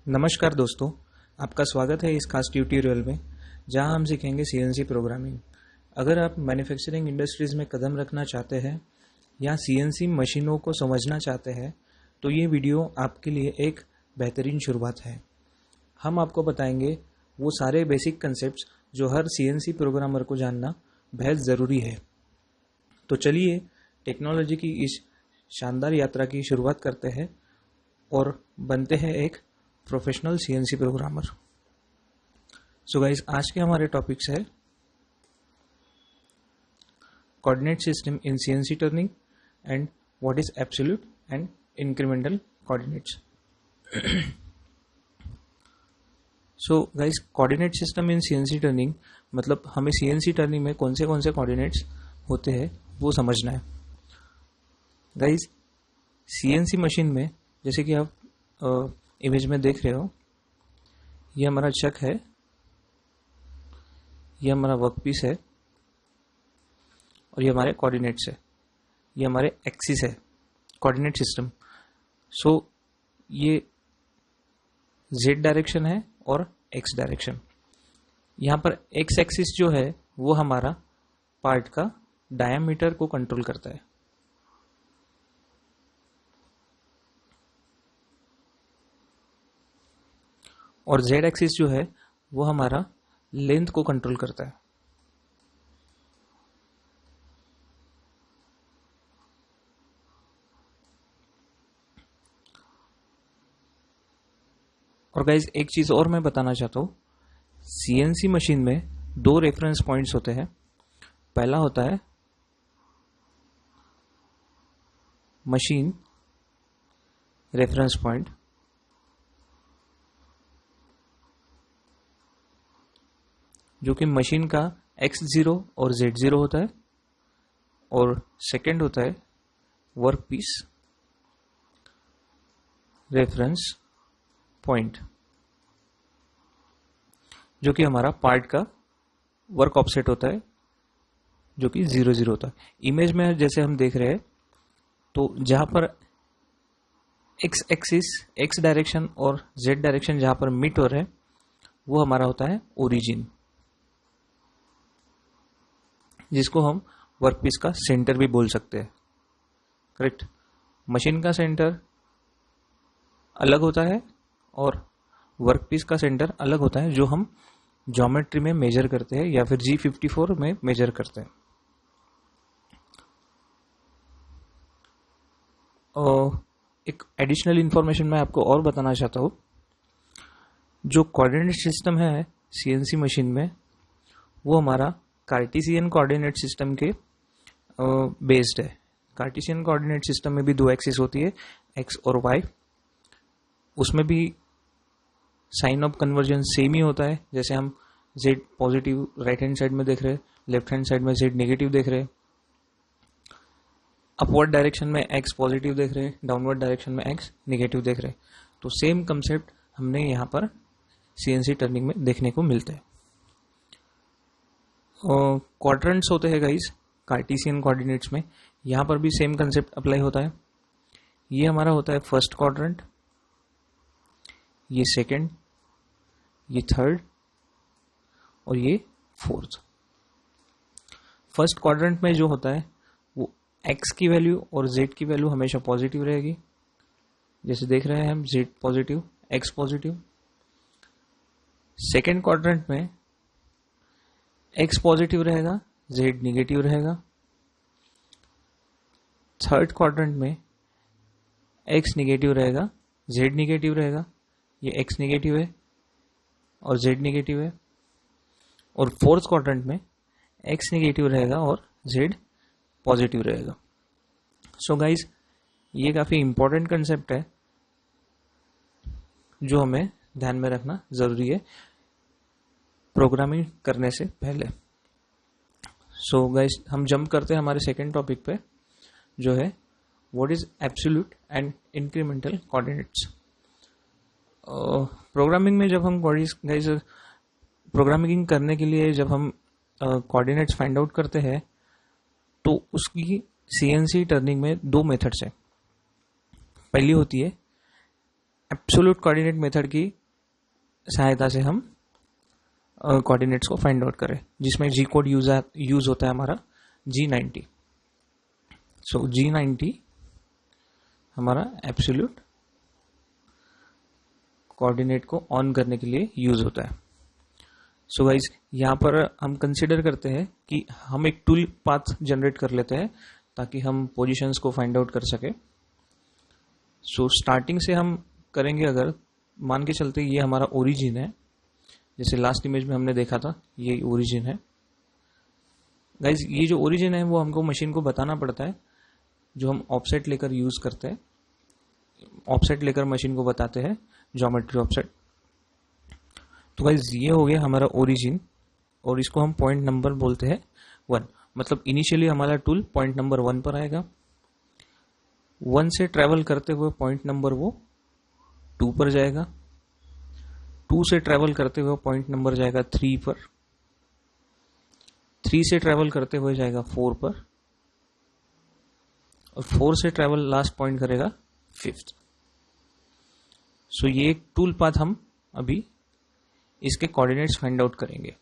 नमस्कार दोस्तों, आपका स्वागत है इस खास ट्यूटोरियल में जहां हम सीखेंगे सीएनसी प्रोग्रामिंग। अगर आप मैन्युफैक्चरिंग इंडस्ट्रीज में कदम रखना चाहते हैं या सीएनसी मशीनों को समझना चाहते हैं तो ये वीडियो आपके लिए एक बेहतरीन शुरुआत है। हम आपको बताएंगे वो सारे बेसिक कंसेप्ट्स जो हर सीएनसी प्रोग्रामर को जानना बेहद ज़रूरी है। तो चलिए टेक्नोलॉजी की इस शानदार यात्रा की शुरुआत करते हैं और बनते हैं एक professional CNC programmer. So guys, आज के हमारे टॉपिक्स है coordinate system in CNC turning and what is absolute and incremental coordinates. So guys, coordinate system in CNC turning मतलब हमें सीएनसी टर्निंग में कौन से कोऑर्डिनेट्स होते हैं वो समझना है। गाइस, सीएनसी मशीन में जैसे कि आप इमेज में देख रहे हो, ये हमारा चक है, ये हमारा वर्कपीस है और ये हमारे कोऑर्डिनेट्स है, ये हमारे एक्सिस है, कोऑर्डिनेट सिस्टम। सो ये जेड डायरेक्शन है और एक्स डायरेक्शन। यहाँ पर एक्स एक्सिस जो है वो हमारा पार्ट का डायमीटर को कंट्रोल करता है और जेड एक्सिस जो है वो हमारा लेंथ को कंट्रोल करता है। और गाइज, एक चीज और मैं बताना चाहता हूं, सीएनसी मशीन में दो रेफरेंस पॉइंट्स होते हैं। पहला होता है मशीन रेफरेंस पॉइंट, जो कि मशीन का x0 और z0 होता है, और सेकंड होता है वर्क पीस रेफरेंस पॉइंट, जो कि हमारा पार्ट का वर्क ऑफसेट होता है, जो कि 0 होता है। इमेज में जैसे हम देख रहे हैं, तो जहां पर एक्स एक्सिस, एक्स डायरेक्शन और जेड डायरेक्शन जहां पर मीट हो रहे हैं वो हमारा होता है ओरिजिन, जिसको हम वर्कपीस का सेंटर भी बोल सकते हैं। करेक्ट। मशीन का सेंटर अलग होता है और वर्कपीस का सेंटर अलग होता है, जो हम ज्योमेट्री में मेजर करते हैं या फिर G54 में मेजर करते हैं। और एक एडिशनल इंफॉर्मेशन मैं आपको और बताना चाहता हूँ, जो कोऑर्डिनेट सिस्टम है सीएनसी मशीन में वो हमारा कार्टेशियन कोऑर्डिनेट सिस्टम के बेस्ड है। कार्टेशियन कोऑर्डिनेट सिस्टम में भी दो एक्सिस होती है, एक्स और वाई। उसमें भी साइन ऑफ कन्वर्जन सेम ही होता है। जैसे हम Z positive right hand side में देख रहे हैं, लेफ्ट हैंड साइड में जेड नेगेटिव देख रहे हैं, अपवर्ड डायरेक्शन में एक्स पॉजिटिव देख रहे हैं, डाउनवर्ड डायरेक्शन में एक्स नेगेटिव देख रहे हैं। तो सेम कंसेप्ट हमने यहाँ पर सीएनसी टर्निंग में देखने को मिलता है। क्वाड्रेंट्स होते हैं गाइस कार्टेशियन कोऑर्डिनेट्स में, यहाँ पर भी सेम कंसेप्ट अप्लाई होता है। ये हमारा होता है फर्स्ट क्वाड्रेंट, ये सेकंड, ये थर्ड और ये फोर्थ। फर्स्ट क्वाड्रेंट में जो होता है वो एक्स की वैल्यू और जेड की वैल्यू हमेशा पॉजिटिव रहेगी। जैसे देख रहे हैं हम, Z positive, x positive. Second quadrant में एक्स पॉजिटिव रहेगा, जेड निगेटिव रहेगा। थर्ड क्वाड्रेंट में एक्स निगेटिव रहेगा, जेड निगेटिव रहेगा। ये एक्स निगेटिव है और जेड निगेटिव है। और फोर्थ क्वाड्रेंट में एक्स निगेटिव रहेगा और जेड पॉजिटिव रहेगा। सो गाइज, ये काफी इंपॉर्टेंट कंसेप्ट है जो हमें ध्यान में रखना जरूरी है प्रोग्रामिंग करने से पहले। सो गाइस, हम जंप करते हैं हमारे सेकेंड टॉपिक पे, जो है what is absolute and incremental coordinates. Programming में जब हम गाइस प्रोग्रामिंग करने के लिए जब हम कोऑर्डिनेट्स फाइंड आउट करते हैं तो उसकी सीएनसी टर्निंग में दो मेथड्स हैं। पहली होती है एब्सोल्यूट कोऑर्डिनेट मेथड की सहायता से हम कोऑर्डिनेट्स को फाइंड आउट करें, जिसमें जी कोड यूज होता है हमारा G90। सो G90 हमारा एब्सोल्यूट कोऑर्डिनेट को ऑन करने के लिए यूज होता है। सो गाइज यहाँ पर हम कंसिडर करते हैं कि हम एक टूल पाथ जनरेट कर लेते हैं ताकि हम पोजीशंस को फाइंड आउट कर सके। सो स्टार्टिंग से हम करेंगे, अगर मान के चलते ये हमारा ओरिजिन है, जैसे लास्ट इमेज में हमने देखा था ये ओरिजिन है। गाइज ये जो ओरिजिन है वो हमको मशीन को बताना पड़ता है, जो हम ऑफसेट लेकर यूज करते हैं। ऑफसेट लेकर मशीन को बताते हैं ज्योमेट्री ऑफसेट। तो गाइज ये हो गया हमारा ओरिजिन, और इसको हम पॉइंट नंबर बोलते हैं 1। मतलब इनिशियली हमारा टूल पॉइंट नंबर 1 पर आएगा, 1 से ट्रेवल करते हुए पॉइंट नंबर वो 2 पर जाएगा, 2 से ट्रेवल करते हुए पॉइंट नंबर जाएगा 3 पर, 3 से ट्रेवल करते हुए जाएगा 4 पर, और 4 से ट्रेवल लास्ट पॉइंट करेगा 5th। सो ये एक टूल पाथ हम अभी इसके कोऑर्डिनेट्स फाइंड आउट करेंगे।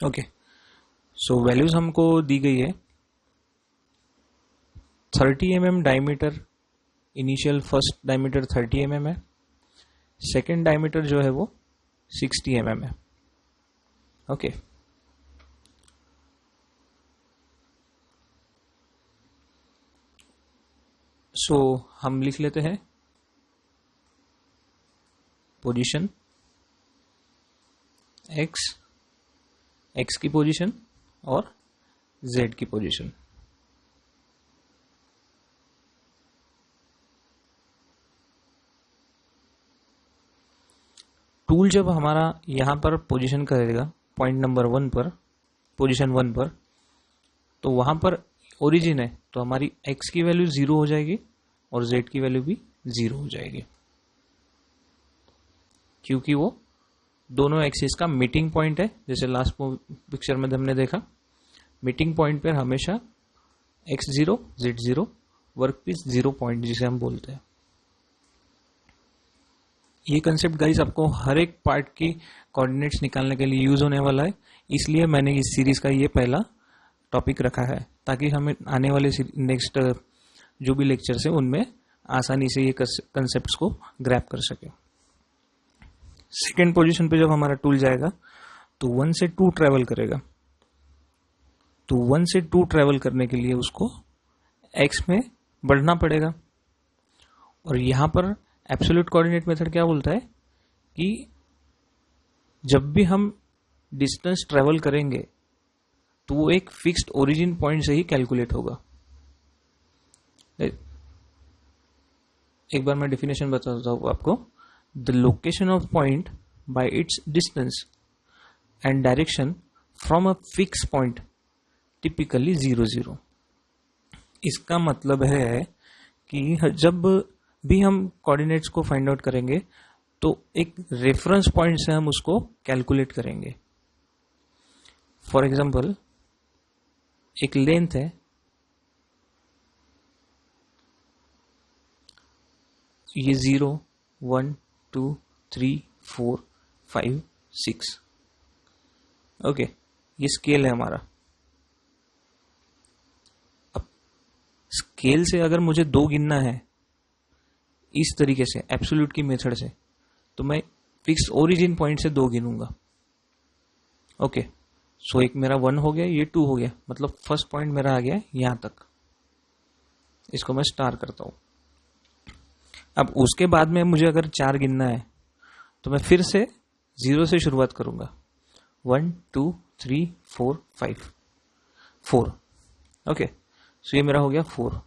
ओके, सो वैल्यूज हमको दी गई है 30 mm diameter. Initial first diameter 30 mm है, सेकेंड डायमीटर जो है वो 60 mm है। ओके, सो हम लिख लेते हैं पोजीशन एक्स की पोजीशन और जेड की पोजीशन। टूल जब हमारा यहां पर पोजीशन करेगा पॉइंट नंबर 1 पर, पोजीशन 1 पर, तो वहां पर ओरिजिन है तो हमारी एक्स की वैल्यू 0 हो जाएगी और जेड की वैल्यू भी 0 हो जाएगी, क्योंकि वो दोनों एक्सिस का मीटिंग पॉइंट है। जैसे लास्ट पिक्चर में हमने देखा, मीटिंग पॉइंट पर हमेशा x0 z0 वर्कपीस 0 पॉइंट जिसे हम बोलते हैं। ये कंसेप्ट गाइस आपको हर एक पार्ट की कोऑर्डिनेट्स निकालने के लिए यूज होने वाला है, इसलिए मैंने इस सीरीज का ये पहला टॉपिक रखा है, ताकि हमें आने वाले नेक्स्ट जो भी लेक्चर्स है उनमें आसानी से ये कंसेप्ट्स को ग्रैब कर सके। सेकेंड पोजीशन पे जब हमारा टूल जाएगा तो 1 से 2 ट्रेवल करेगा, तो 1 से 2 ट्रेवल करने के लिए उसको एक्स में बढ़ना पड़ेगा। और यहां पर एब्सोल्यूट कोऑर्डिनेट मेथड क्या बोलता है कि जब भी हम डिस्टेंस ट्रेवल करेंगे तो वो एक फिक्स्ड ओरिजिन पॉइंट से ही कैलकुलेट होगा। एक बार मैं डेफिनेशन बताता हूं आपको। The location of point by it's distance and direction from a fix point typically 0 0। इसका मतलब है कि जब भी हम कोऑर्डिनेट्स को फाइंड आउट करेंगे तो एक रेफरेंस पॉइंट से हम उसको कैलकुलेट करेंगे। फॉर एग्जांपल एक लेंथ है, ये 0 1 2 3 4 5 6। ओके, ये स्केल है हमारा। अब स्केल से अगर मुझे 2 गिनना है इस तरीके से एब्सोल्यूट की मेथड से, तो मैं फिक्स ओरिजिन पॉइंट से 2 गिनूंगा। ओके, सो एक मेरा 1 हो गया, ये 2 हो गया, मतलब फर्स्ट पॉइंट मेरा आ गया यहां तक। इसको मैं स्टार करता हूं। अब उसके बाद में मुझे अगर 4 गिनना है तो मैं फिर से 0 से शुरुआत करूंगा। 1 2 3 4 5 4। ओके, सो ये मेरा हो गया 4।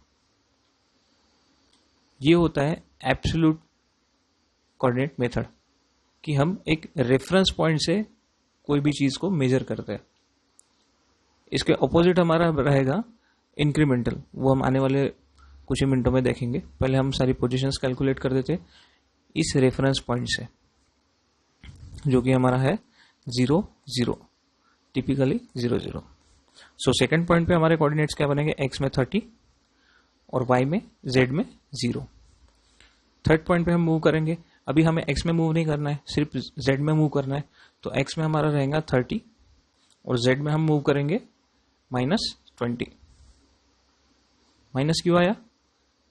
ये होता है एब्सोल्यूट कोऑर्डिनेट मेथड, कि हम एक रेफरेंस पॉइंट से कोई भी चीज को मेजर करते हैं। इसके ऑपोजिट हमारा रहेगा इंक्रीमेंटल, वो हम आने वाले कुछ ही मिनटों में देखेंगे। पहले हम सारी पोजीशंस कैलकुलेट कर देते इस रेफरेंस पॉइंट से, जो कि हमारा है 0 0, टिपिकली 0 0। सो सेकंड पॉइंट पे हमारे कोऑर्डिनेट्स क्या बनेंगे, एक्स में 30 और वाई में जेड में 0। थर्ड पॉइंट पे हम मूव करेंगे। अभी हमें एक्स में मूव नहीं करना है, सिर्फ जेड में मूव करना है। तो एक्स में हमारा रहेगा 30 और जेड में हम मूव करेंगे -20। माइनस क्यों आया,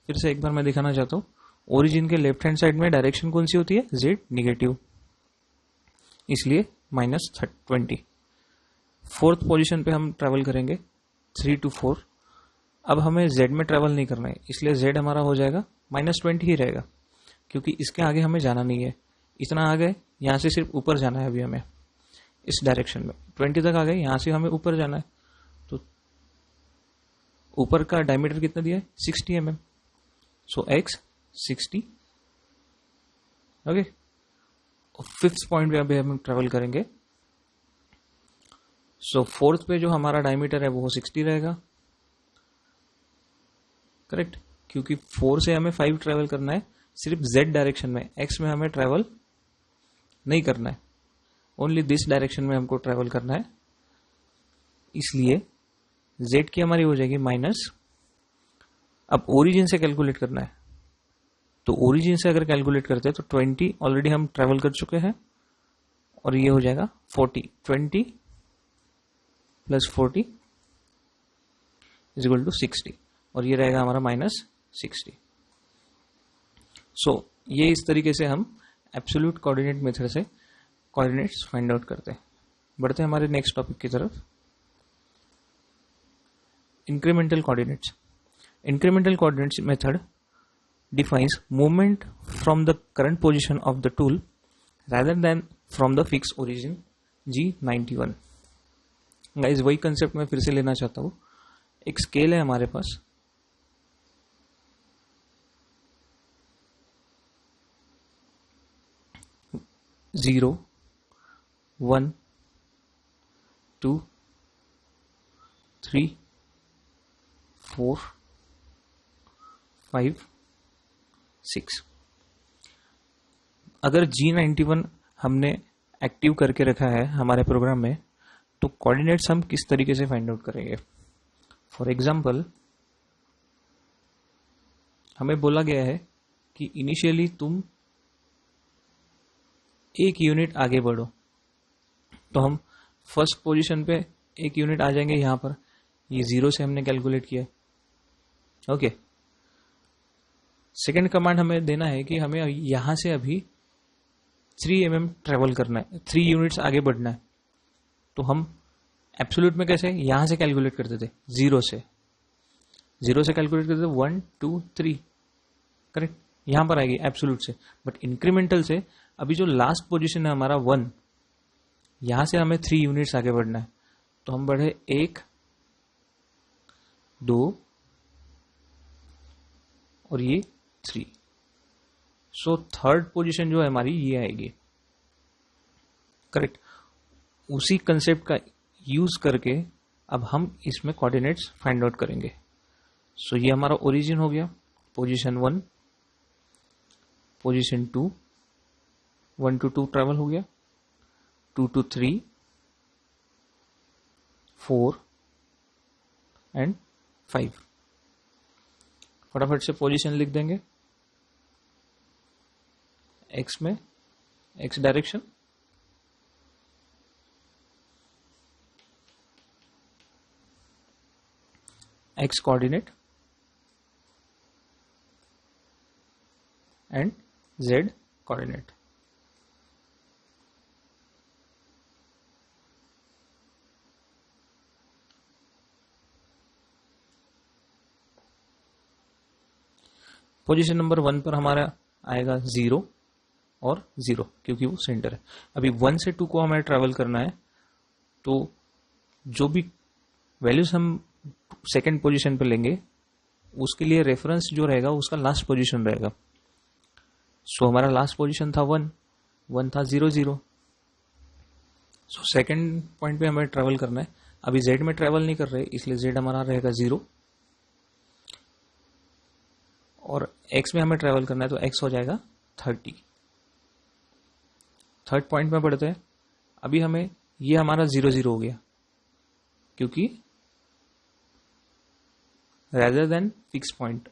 फिर से एक बार मैं दिखाना चाहता हूँ। ओरिजिन के लेफ्ट हैंड साइड में डायरेक्शन कौन सी होती है, जेड निगेटिव, इसलिए -20। फोर्थ पोजीशन पे हम ट्रेवल करेंगे 3 to 4। अब हमें जेड में ट्रेवल नहीं करना है, इसलिए जेड हमारा हो जाएगा -20 ही रहेगा, क्योंकि इसके आगे हमें जाना नहीं है। इतना आ गए, यहाँ से सिर्फ ऊपर जाना है। अभी हमें इस डायरेक्शन में 20 तक आ गए, यहाँ से हमें ऊपर जाना है। तो ऊपर का डायमीटर कितना दिया है, 60 mm। सो एक्स 60। ओके, फिफ्थ पॉइंट पे अभी हम ट्रेवल करेंगे। सो फोर्थ पे जो हमारा डायमीटर है वो 60 रहेगा, करेक्ट, क्योंकि 4 से हमें 5 ट्रेवल करना है सिर्फ जेड डायरेक्शन में। एक्स में हमें ट्रेवल नहीं करना है, ओनली दिस डायरेक्शन में हमको ट्रेवल करना है, इसलिए जेड की हमारी हो जाएगी माइनस। अब ओरिजिन से कैलकुलेट करना है, तो ओरिजिन से अगर कैलकुलेट करते हैं तो 20 ऑलरेडी हम ट्रेवल कर चुके हैं और ये हो जाएगा 40। 20 + 40 = 60 और ये रहेगा हमारा -60। सो ये इस तरीके से हम एब्सोल्यूट कोऑर्डिनेट मेथड से कोऑर्डिनेट्स फाइंड आउट करते हैं। बढ़ते हैं हमारे नेक्स्ट टॉपिक की तरफ, incremental coordinates. Incremental coordinates method defines movement from the current position of the tool rather than from the fixed origin G91। Guys वही कंसेप्ट मैं फिर से लेना चाहता हूँ। एक स्केल है हमारे पास, जीरो, 1, 2, 3, 4, 5, 6। अगर G91 हमने एक्टिव करके रखा है हमारे प्रोग्राम में, तो कोऑर्डिनेट्स हम किस तरीके से फाइंड आउट करेंगे। फॉर एग्जांपल, हमें बोला गया है कि इनिशियली तुम 1 यूनिट आगे बढ़ो, तो हम फर्स्ट पोजीशन पे 1 यूनिट आ जाएंगे। यहां पर ये 0 से हमने कैलकुलेट किया, ओके। सेकेंड कमांड हमें देना है कि हमें यहां से अभी 3 mm ट्रेवल करना है, 3 यूनिट्स आगे बढ़ना है। तो हम एब्सोल्यूट में कैसे यहां से कैलकुलेट करते थे, 0 से कैलकुलेट करते थे 1, 2, 3, करेक्ट, यहां पर आएगी एब्सोल्यूट से। बट इंक्रीमेंटल से अभी जो लास्ट पोजीशन है हमारा 1, यहां से हमें 3 यूनिट्स आगे बढ़ना है। तो हम बढ़े 1, 2 और ये 3। सो थर्ड पोजीशन जो है हमारी ये आएगी, करेक्ट। उसी कंसेप्ट का यूज करके अब हम इसमें कोऑर्डिनेट्स फाइंड आउट करेंगे। सो ये हमारा ओरिजिन हो गया, पोजीशन 1, पोजीशन 2, 1 to 2 ट्रेवल हो गया, 2 to 3, 4 एंड 5। फटाफट से पोजीशन लिख देंगे। एक्स में x direction, x coordinate and Z coordinate. Position number 1 पर हमारा आएगा 0 और 0, क्योंकि वो सेंटर है। अभी 1 से 2 को हमें ट्रैवल करना है, तो जो भी वैल्यूज हम सेकंड पोजीशन पे लेंगे उसके लिए रेफरेंस जो रहेगा उसका लास्ट पोजीशन रहेगा। सो हमारा लास्ट पोजीशन था 1, 1 था 0, 0। सो सेकंड पॉइंट पे हमें ट्रैवल करना है। अभी जेड में ट्रैवल नहीं कर रहे, इसलिए जेड हमारा रहेगा 0 और एक्स में हमें ट्रैवल करना है, तो एक्स हो जाएगा 30। थर्ड पॉइंट में बढ़ते हैं। अभी हमें ये हमारा 0, 0 हो गया, क्योंकि rather than fix point,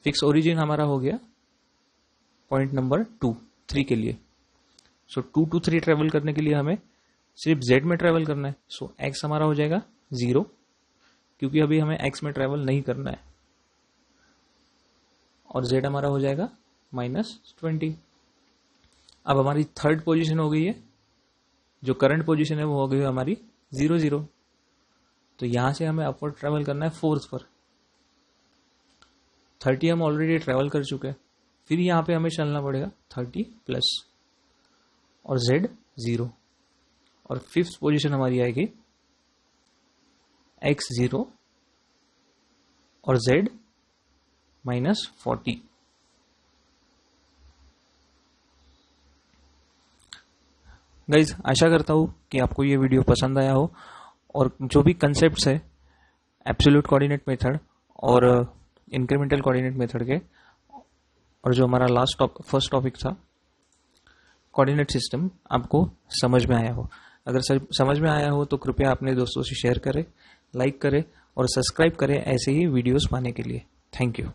fix origin हमारा हो गया पॉइंट नंबर 3 के लिए। सो 2 to 3 ट्रेवल करने के लिए हमें सिर्फ z में ट्रेवल करना है। सो x हमारा हो जाएगा 0, क्योंकि अभी हमें x में ट्रेवल नहीं करना है, और z हमारा हो जाएगा -20। अब हमारी थर्ड पोजीशन हो गई है, जो करंट पोजीशन है वो हो गई हमारी 0 0। तो यहां से हमें अपवर्ड ट्रेवल करना है 4th पर। 30 हम ऑलरेडी ट्रेवल कर चुके हैं, फिर यहाँ पे हमें चलना पड़ेगा 30 प्लस, और z 0, और 5th पोजीशन हमारी आएगी x 0 और z -40। गाइज, आशा करता हूँ कि आपको ये वीडियो पसंद आया हो, और जो भी कंसेप्ट्स है एब्सोल्यूट कोऑर्डिनेट मेथड और इंक्रीमेंटल कोऑर्डिनेट मेथड के, और जो हमारा फर्स्ट टॉपिक था कोऑर्डिनेट सिस्टम, आपको समझ में आया हो। अगर समझ में आया हो तो कृपया अपने दोस्तों से शेयर करें, लाइक करें और सब्सक्राइब करें ऐसे ही वीडियोस पाने के लिए। Thank you.